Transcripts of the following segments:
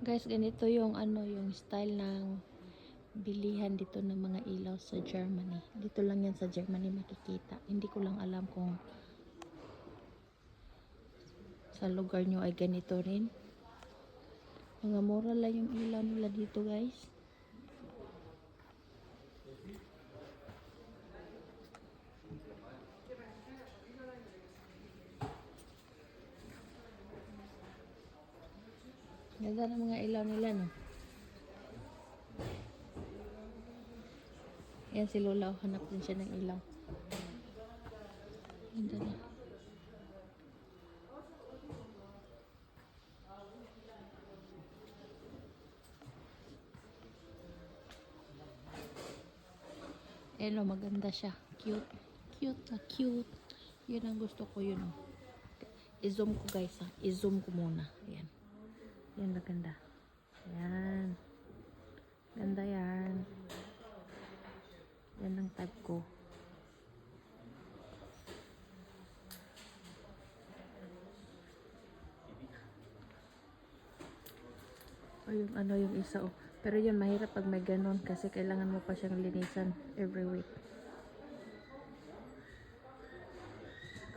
Guys, ganito yung yung style ng bilihan dito ng mga ilaw sa Germany. Dito lang yan sa Germany makikita. Hindi ko lang alam kung sa lugar nyo ay ganito rin. Mga mura lang yung ilaw nila dito, guys. Ganda ng mga ilaw nila, no? Yan si Lola, hanap din siya ng ilaw. Ganda na. Hello, maganda siya. Cute. Cute na cute. Yun ang gusto ko, yun. I-zoom ko, guys, ha. I-zoom ko muna. Ayan. Yan, maganda. Ayan. Ganda yan. Yan ang type ko. O yung yung isa, oh. Pero yun, mahirap pag may ganun kasi kailangan mo pa siyang linisan every week.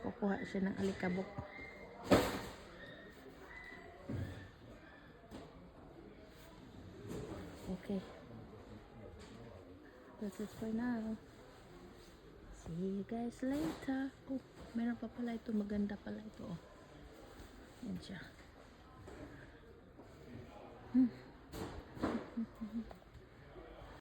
Kukuha siya ng alikabok. Okay. This is for now. See you guys later. Oh, meron pa pala ito. Maganda pala ito, oh. Yan siya.